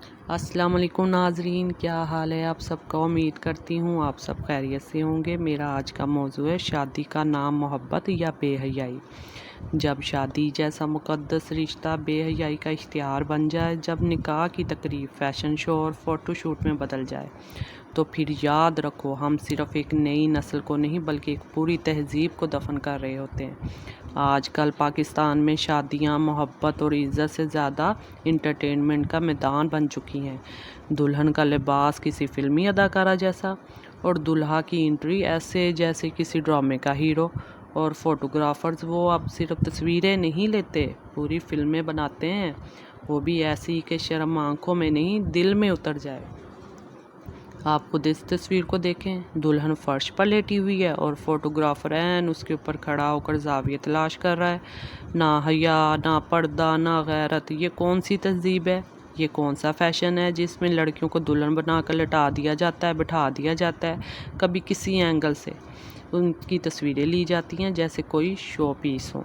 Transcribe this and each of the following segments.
السلام علیکم ناظرین، کیا حال ہے آپ سب کا؟ امید کرتی ہوں آپ سب خیریت سے ہوں گے۔ میرا آج کا موضوع ہے شادی کا نام محبت یا بے حیائی۔ جب شادی جیسا مقدس رشتہ بے حیائی کا اختیار بن جائے، جب نکاح کی تقریب فیشن شو اور فوٹو شوٹ میں بدل جائے، تو پھر یاد رکھو ہم صرف ایک نئی نسل کو نہیں بلکہ ایک پوری تہذیب کو دفن کر رہے ہوتے ہیں۔ آج کل پاکستان میں شادیاں محبت اور عزت سے زیادہ انٹرٹینمنٹ کا میدان بن چکی ہیں۔ دلہن کا لباس کسی فلمی اداکارہ جیسا اور دلہا کی انٹری ایسے جیسے کسی ڈرامے کا ہیرو، اور فوٹوگرافرز وہ اب صرف تصویریں نہیں لیتے، پوری فلمیں بناتے ہیں، وہ بھی ایسی کہ شرم آنکھوں میں نہیں دل میں اتر جائے۔ آپ خود اس تصویر کو دیکھیں، دلہن فرش پر لیٹی ہوئی ہے اور فوٹوگرافر اس کے اوپر کھڑا ہو کر زاویہ تلاش کر رہا ہے۔ نہ حیا، نہ پردہ، نہ غیرت۔ یہ کون سی تہذیب ہے؟ یہ کون سا فیشن ہے جس میں لڑکیوں کو دلہن بنا کر لٹا دیا جاتا ہے، بٹھا دیا جاتا ہے، کبھی کسی اینگل سے ان کی تصویریں لی جاتی ہیں جیسے کوئی شو پیس ہو؟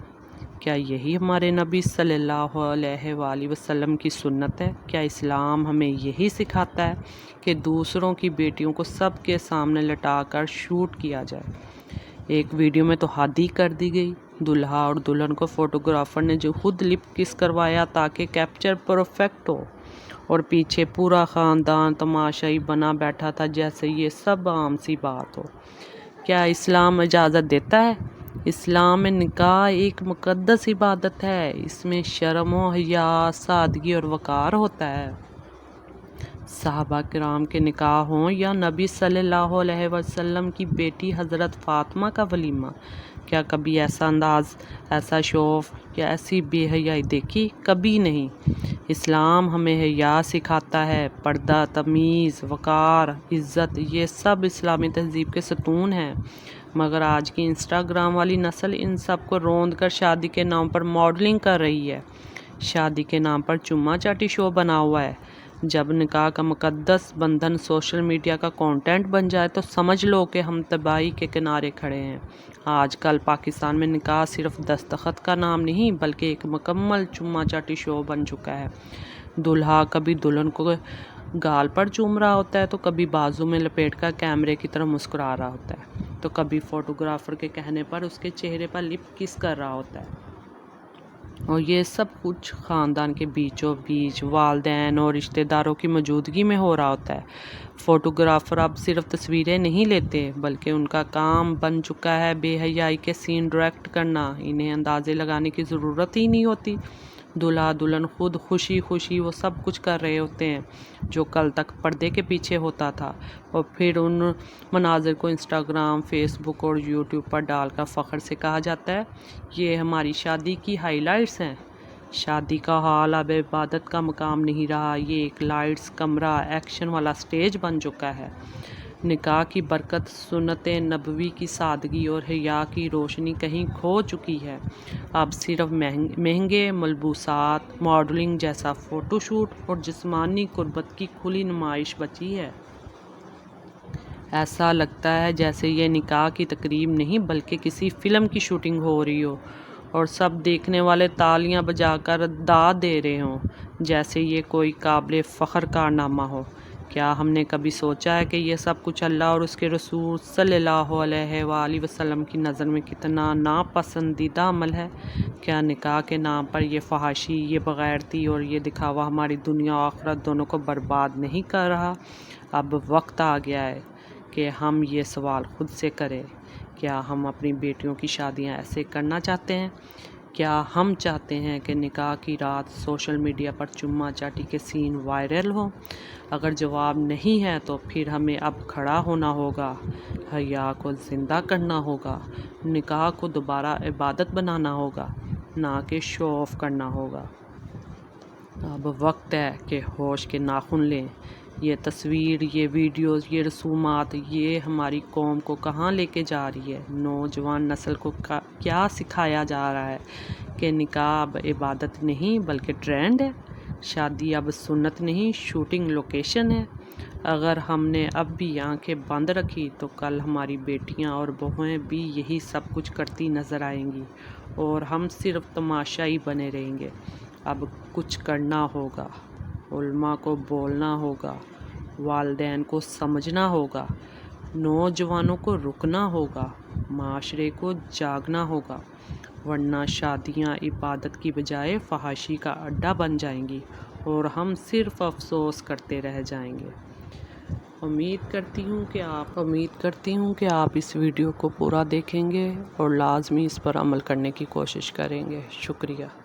کیا یہی ہمارے نبی صلی اللہ علیہ وآلہ وسلم کی سنت ہے؟ کیا اسلام ہمیں یہی سکھاتا ہے کہ دوسروں کی بیٹیوں کو سب کے سامنے لٹا کر شوٹ کیا جائے؟ ایک ویڈیو میں تو حد ہی کر دی گئی، دلہا اور دلہن کو فوٹوگرافر نے جو خود لپ کس کروایا تاکہ کیپچر پرفیکٹ ہو، اور پیچھے پورا خاندان تماشائی بنا بیٹھا تھا جیسے یہ سب عام سی بات ہو۔ کیا اسلام اجازت دیتا ہے؟ اسلام میں نکاح ایک مقدس عبادت ہے، اس میں شرم و حیا، سادگی اور وقار ہوتا ہے۔ صحابہ کرام کے نکاح ہوں یا نبی صلی اللہ علیہ وسلم کی بیٹی حضرت فاطمہ کا ولیمہ، کیا کبھی ایسا انداز، ایسا شوف یا ایسی بے حیائی دیکھی؟ کبھی نہیں۔ اسلام ہمیں حیا سکھاتا ہے، پردہ، تمیز، وقار، عزت، یہ سب اسلامی تہذیب کے ستون ہیں۔ مگر آج کی انسٹاگرام والی نسل ان سب کو روند کر شادی کے نام پر ماڈلنگ کر رہی ہے۔ شادی کے نام پر چما چاٹی شو بنا ہوا ہے۔ جب نکاح کا مقدس بندھن سوشل میڈیا کا کانٹینٹ بن جائے تو سمجھ لو کہ ہم تباہی کے کنارے کھڑے ہیں۔ آج کل پاکستان میں نکاح صرف دستخط کا نام نہیں بلکہ ایک مکمل چما چاٹی شو بن چکا ہے۔ دلہا کبھی دلہن کو گال پر چوم رہا ہوتا ہے، تو کبھی بازو میں لپیٹ کر کیمرے کی طرف مسکرا رہا ہوتا ہے، تو کبھی فوٹوگرافر کے کہنے پر اس کے چہرے پر لپ کس کر رہا ہوتا ہے، اور یہ سب کچھ خاندان کے بیچوں بیچ والدین اور رشتہ داروں کی موجودگی میں ہو رہا ہوتا ہے۔ فوٹوگرافر اب صرف تصویریں نہیں لیتے بلکہ ان کا کام بن چکا ہے بے حیائی کے سین ڈائریکٹ کرنا۔ انہیں اندازے لگانے کی ضرورت ہی نہیں ہوتی، دلہا دلہن خود خوشی خوشی وہ سب کچھ کر رہے ہوتے ہیں جو کل تک پردے کے پیچھے ہوتا تھا، اور پھر ان مناظر کو انسٹاگرام، فیس بک اور یوٹیوب پر ڈال کر فخر سے کہا جاتا ہے یہ ہماری شادی کی ہائی لائٹس ہیں۔ شادی کا ہال اب عبادت کا مقام نہیں رہا، یہ ایک لائٹس، کمرہ، ایکشن والا سٹیج بن چکا ہے۔ نکاح کی برکت، سنت نبوی کی سادگی اور حیا کی روشنی کہیں کھو چکی ہے۔ اب صرف مہنگے ملبوسات، ماڈلنگ جیسا فوٹو شوٹ اور جسمانی قربت کی کھلی نمائش بچی ہے۔ ایسا لگتا ہے جیسے یہ نکاح کی تقریب نہیں بلکہ کسی فلم کی شوٹنگ ہو رہی ہو، اور سب دیکھنے والے تالیاں بجا کر داد دے رہے ہوں جیسے یہ کوئی قابل فخر کارنامہ ہو۔ کیا ہم نے کبھی سوچا ہے کہ یہ سب کچھ اللہ اور اس کے رسول صلی اللہ علیہ وآلہ وسلم کی نظر میں کتنا ناپسندیدہ عمل ہے؟ کیا نکاح کے نام پر یہ فحاشی، یہ بغیرتی اور یہ دکھاوا ہماری دنیا و آخرت دونوں کو برباد نہیں کر رہا؟ اب وقت آ گیا ہے کہ ہم یہ سوال خود سے کریں، کیا ہم اپنی بیٹیوں کی شادیاں ایسے کرنا چاہتے ہیں؟ کیا ہم چاہتے ہیں کہ نکاح کی رات سوشل میڈیا پر چما چاٹی کے سین وائرل ہوں؟ اگر جواب نہیں ہے تو پھر ہمیں اب کھڑا ہونا ہوگا، حیا کو زندہ کرنا ہوگا، نکاح کو دوبارہ عبادت بنانا ہوگا، نہ کہ شو آف کرنا ہوگا۔ اب وقت ہے کہ ہوش کے ناخن لیں۔ یہ تصویر، یہ ویڈیوز، یہ رسومات، یہ ہماری قوم کو کہاں لے کے جا رہی ہے؟ نوجوان نسل کو کیا سکھایا جا رہا ہے کہ نکاح اب عبادت نہیں بلکہ ٹرینڈ ہے، شادی اب سنت نہیں شوٹنگ لوکیشن ہے؟ اگر ہم نے اب بھی آنکھیں بند رکھی تو کل ہماری بیٹیاں اور بہویں بھی یہی سب کچھ کرتی نظر آئیں گی، اور ہم صرف تماشائی بنے رہیں گے۔ اب کچھ کرنا ہوگا۔ علماء کو بولنا ہوگا، والدین کو سمجھنا ہوگا، نوجوانوں کو رکنا ہوگا، معاشرے کو جاگنا ہوگا، ورنہ شادیاں عبادت کی بجائے فحاشی کا اڈا بن جائیں گی اور ہم صرف افسوس کرتے رہ جائیں گے۔ امید کرتی ہوں کہ آپ اس ویڈیو کو پورا دیکھیں گے اور لازمی اس پر عمل کرنے کی کوشش کریں گے۔ شکریہ۔